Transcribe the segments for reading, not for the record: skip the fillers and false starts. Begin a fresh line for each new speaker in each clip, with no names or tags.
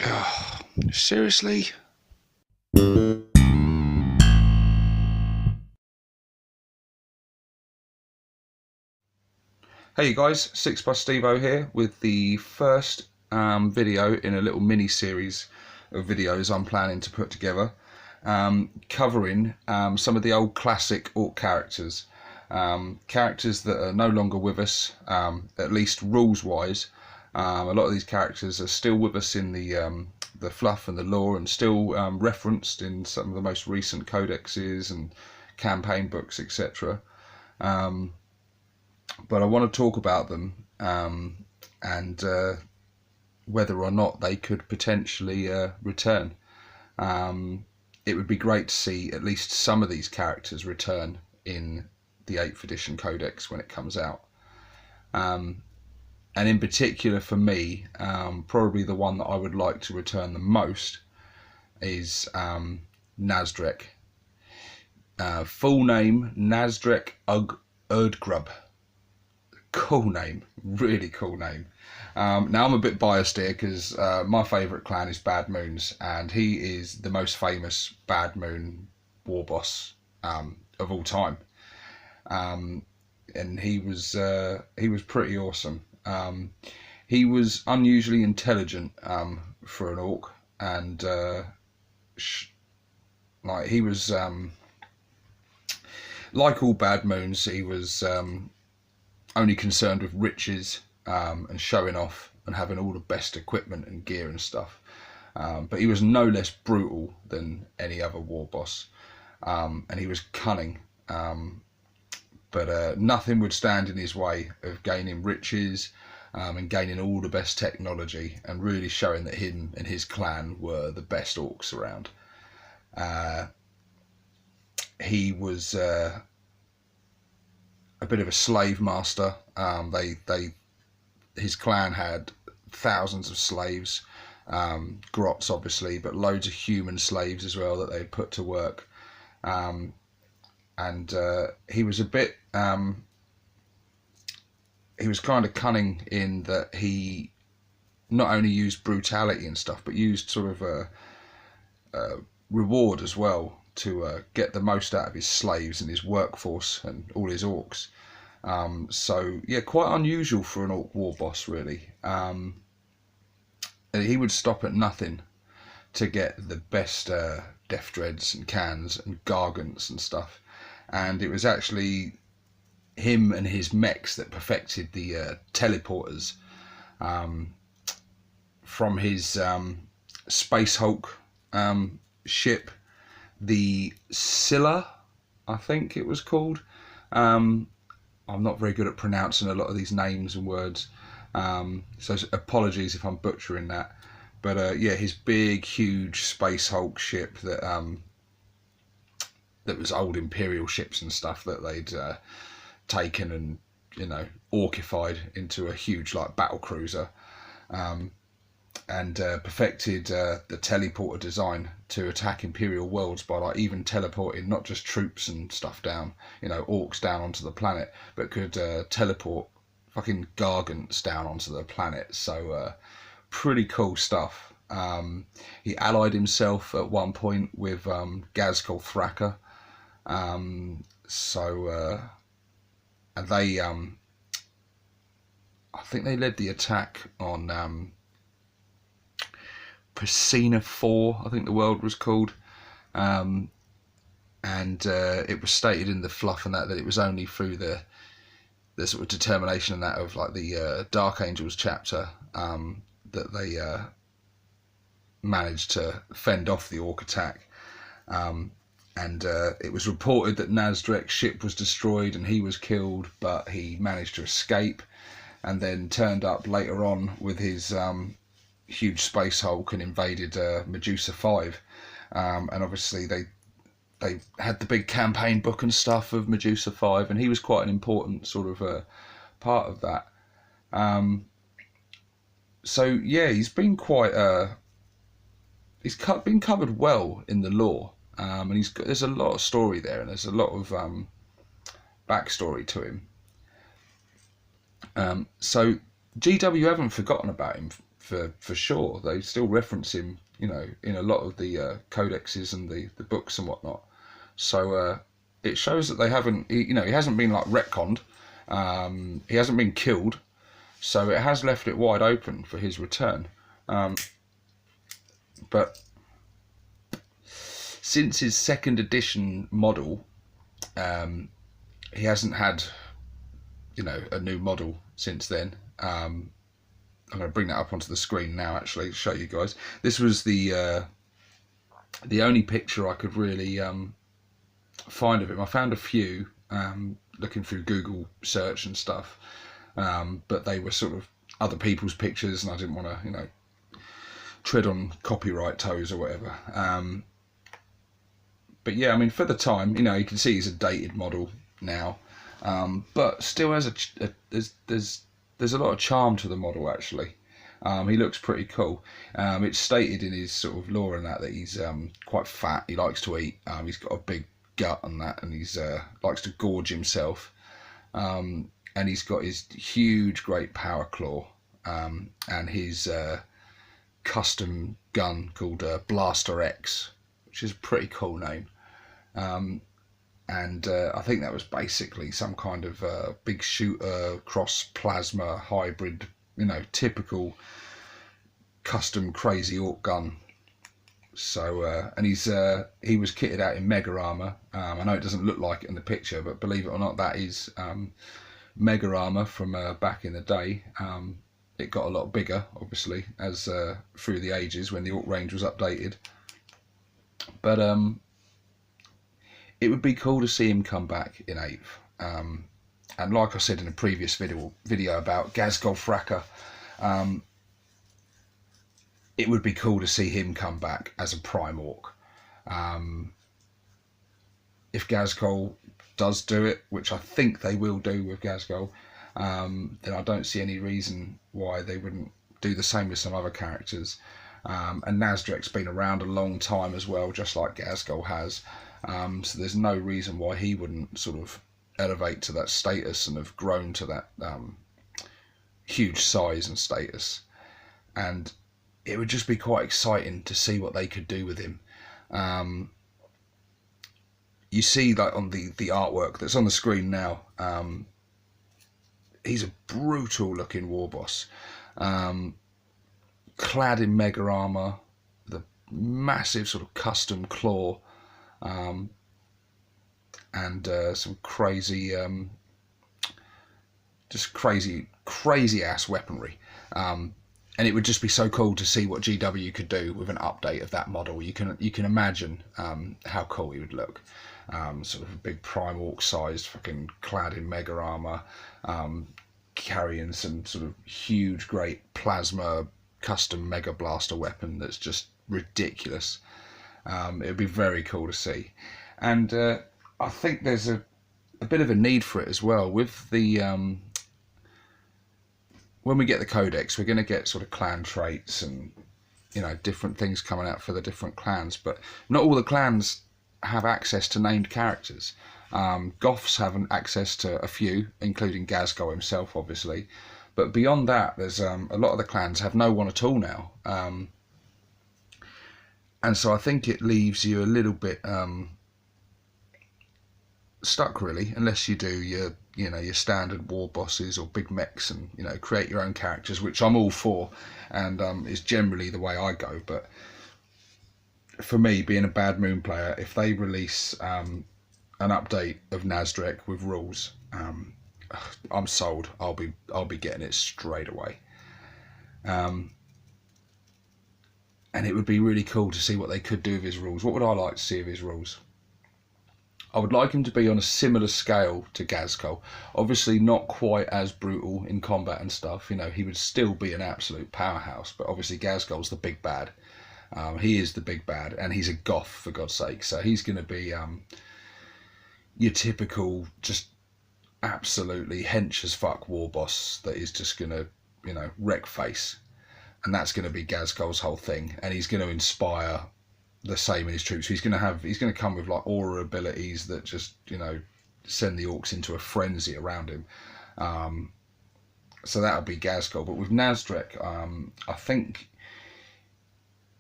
Oh, seriously? Hey guys, 6 plus Stevo here with the first video in a little mini series of videos I'm planning to put together, covering some of the old classic Ork characters, characters that are no longer with us, at least rules wise. A lot of these characters are still with us in the fluff and the lore, and still referenced in some of the most recent codexes and campaign books, etc. But I want to talk about them, and whether or not they could potentially return. It would be great to see at least some of these characters return in the 8th edition codex when it comes out. And in particular for me, probably the one that I would like to return the most is Nazdreg. Full name, Nazdreg Ug Urd. Cool name, really cool name. Now I'm a bit biased here because my favourite clan is Bad Moons, and he is the most famous Bad Moon Warboss of all time. And he was pretty awesome. He was unusually intelligent for an orc, and like he was like all Bad Moons, he was only concerned with riches and showing off and having all the best equipment and gear and stuff. But he was no less brutal than any other war boss, and he was cunning. But nothing would stand in his way of gaining riches and gaining all the best technology, and really showing that him and his clan were the best orcs around. He was a bit of a slave master. His clan had thousands of slaves, grots obviously, but loads of human slaves as well that they put to work. And he was a bit, he was kind of cunning in that he not only used brutality and stuff, but used sort of a reward as well to get the most out of his slaves and his workforce and all his orcs. So yeah, quite unusual for an orc war boss, really. And he would stop at nothing to get the best death dreads and cans and gargants and stuff. And it was actually him and his mechs that perfected the teleporters from his Space Hulk ship, the Scylla, I think it was called. I'm not very good at pronouncing a lot of these names and words, so apologies if I'm butchering that. But yeah, his big, huge Space Hulk ship that that was old Imperial ships and stuff that they'd taken and, you know, orcified into a huge like battle cruiser. And perfected the teleporter design to attack Imperial worlds by like even teleporting not just troops and stuff down, you know, orcs down onto the planet, but could teleport fucking gargants down onto the planet. So pretty cool stuff. He allied himself at one point with Gazkul Thraka. And they, I think they led the attack on Persina 4, I think the world was called, and it was stated in the fluff and that it was only through the sort of determination and that of like the Dark Angels chapter that they managed to fend off the orc attack. And it was reported that Nazdreg's ship was destroyed and he was killed, but he managed to escape and then turned up later on with his huge Space Hulk and invaded Medusa 5. And obviously they had the big campaign book and stuff of Medusa 5, and he was quite an important sort of part of that. So yeah, he's been quite been covered well in the lore, and there's a lot of story there, and there's a lot of backstory to him. So GW haven't forgotten about him for sure. They still reference him, you know, in a lot of the codexes and the books and whatnot. So it shows that they haven't, you know, he hasn't been like retconned. He hasn't been killed, so it has left it wide open for his return. But since his second edition model, he hasn't had, you know, a new model since then. I'm going to bring that up onto the screen now, actually, to show you guys. This was the only picture I could really find of him. I found a few looking through Google search and stuff, but they were sort of other people's pictures, and I didn't want to, you know, tread on copyright toes or whatever. But yeah, I mean, for the time, you know, you can see he's a dated model now, but still has there's a lot of charm to the model, actually. He looks pretty cool. It's stated in his sort of lore and that he's quite fat. He likes to eat. He's got a big gut and that, and he's likes to gorge himself. And he's got his huge, great power claw, and his custom gun called Blaster X, which is a pretty cool name. And I think that was basically some kind of big shooter cross plasma hybrid, you know, typical custom crazy orc gun. So and he was kitted out in mega armor. I know it doesn't look like it in the picture, but believe it or not, that is mega armor from back in the day. It got a lot bigger, obviously, as through the ages when the orc range was updated. But it would be cool to see him come back in 8th. And like I said in a previous video about Ghazghkull Thraka, it would be cool to see him come back as a Prime Orc. If Ghazghkull does do it, which I think they will do with Ghazghkull, then I don't see any reason why they wouldn't do the same with some other characters. And Nazdreg's been around a long time as well, just like Ghazghkull has. So there's no reason why he wouldn't sort of elevate to that status and have grown to that huge size and status. And it would just be quite exciting to see what they could do with him. You see, like on the artwork that's on the screen now, he's a brutal looking Warboss, clad in mega armor, the massive sort of custom claw, and some crazy, just crazy ass weaponry. And it would just be so cool to see what GW could do with an update of that model. You can imagine how cool he would look. Sort of a big Prime Orc sized, fucking clad in mega armor, carrying some sort of huge, great plasma custom mega blaster weapon that's just ridiculous. It would be very cool to see. And I think there's a bit of a need for it as well. With the when we get the Codex, we're going to get sort of clan traits and, you know, different things coming out for the different clans, but not all the clans have access to named characters. Goths have access to a few, including Ghazghkull himself, obviously, but beyond that, there's a lot of the clans have no one at all now. And so I think it leaves you a little bit stuck, really, unless you do your standard war bosses or big mechs and, you know, create your own characters, which I'm all for, and is generally the way I go. But for me, being a Bad Moon player, if they release an update of Nazdreg with rules, I'm sold. I'll be getting it straight away. And it would be really cool to see what they could do with his rules. What would I like to see of his rules? I would like him to be on a similar scale to Ghazghkull. Obviously not quite as brutal in combat and stuff. You know, he would still be an absolute powerhouse, but obviously Ghazghkull's the big bad. He is the big bad, and he's a goth, for God's sake. So he's going to be your typical, just absolutely hench as fuck Warboss that is just going to, you know, wreck face. And that's going to be Ghazghkull's whole thing. And he's going to inspire the same in his troops. He's going to come with like aura abilities that just, you know, send the orcs into a frenzy around him. So that'll be Gazgol. But with Nazdreg, I think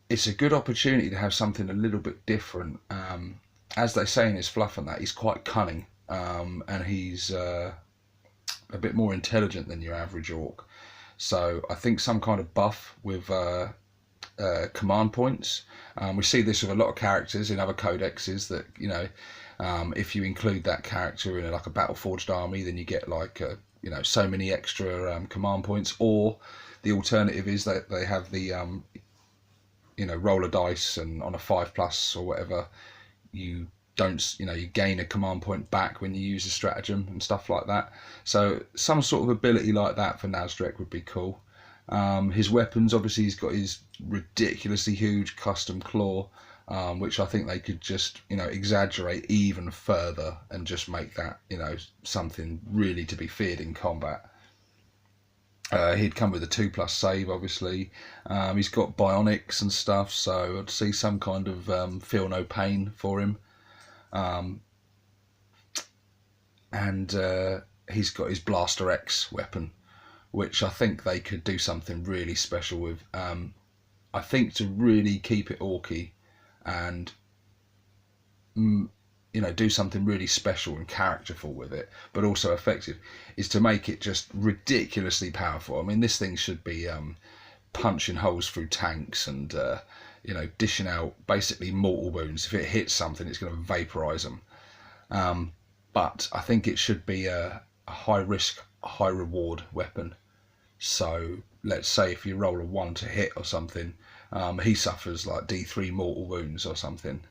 it's a good opportunity to have something a little bit different. As they say in his fluff and that, he's quite cunning, and he's a bit more intelligent than your average orc. So I think some kind of buff with command points. We see this with a lot of characters in other codexes that, you know, if you include that character in like a battle forged army, then you get like you know, so many extra command points. Or the alternative is that they have the you know, roll a dice, and on a 5+ or whatever, you don't, you know, you gain a command point back when you use a stratagem and stuff like that. So some sort of ability like that for Nazdreg would be cool. His weapons, obviously, he's got his ridiculously huge custom claw, which I think they could just, you know, exaggerate even further and just make that, you know, something really to be feared in combat. He'd come with a 2+ save, obviously. He's got bionics and stuff, so I'd see some kind of feel no pain for him. And he's got his Blaster X weapon, which I think they could do something really special with. I think to really keep it orky and you know, do something really special and characterful with it, but also effective, is to make it just ridiculously powerful. I mean, this thing should be punching holes through tanks and you know, dishing out basically mortal wounds. If it hits something, it's going to vaporize them. But I think it should be a high risk, high reward weapon. So let's say if you roll a 1 to hit or something, he suffers like D3 mortal wounds or something.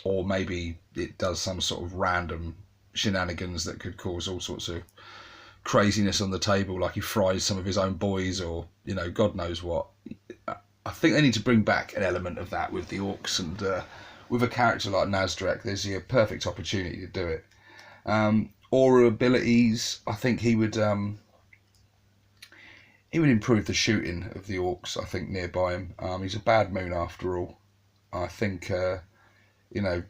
Or maybe it does some sort of random shenanigans that could cause all sorts of craziness on the table, like he fries some of his own boys, or, you know, God knows what. I think they need to bring back an element of that with the orcs, and with a character like Nazdreg, there's a perfect opportunity to do it. Aura abilities, I think he would improve the shooting of the orcs, I think, nearby him. He's a bad moon after all. I think you know,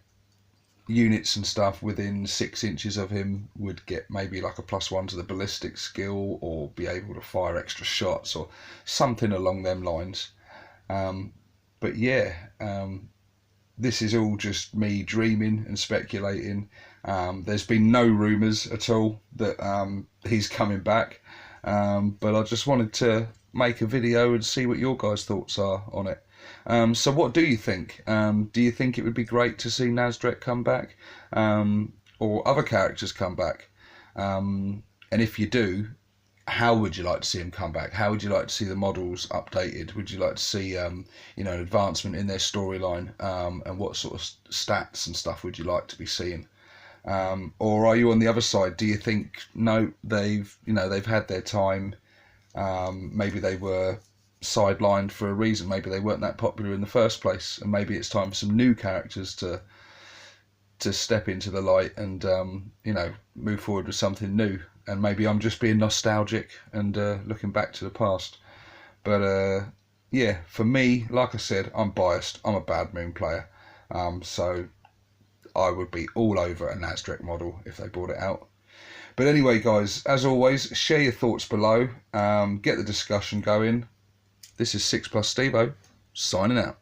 units and stuff within 6 inches of him would get maybe like a +1 to the ballistic skill, or be able to fire extra shots, or something along them lines. But yeah, this is all just me dreaming and speculating. There's been no rumours at all that he's coming back, but I just wanted to make a video and see what your guys' thoughts are on it. So what do you think? Do you think it would be great to see Nazdreg come back, or other characters come back? And if you do, how would you like to see him come back? How would you like to see the models updated? Would you like to see you know, an advancement in their storyline? And what sort of stats and stuff would you like to be seeing? Or are you on the other side? Do you think, no, they've had their time? Maybe they were sidelined for a reason. Maybe they weren't that popular in the first place, and maybe it's time for some new characters to step into the light and you know, move forward with something new. And maybe I'm just being nostalgic and looking back to the past. But yeah, for me, like I said, I'm biased. I'm a Bad Moon player, so I would be all over a Nazdreg model if they brought it out. But anyway, guys, as always, share your thoughts below. Get the discussion going. This is 6+ Stevo, signing out.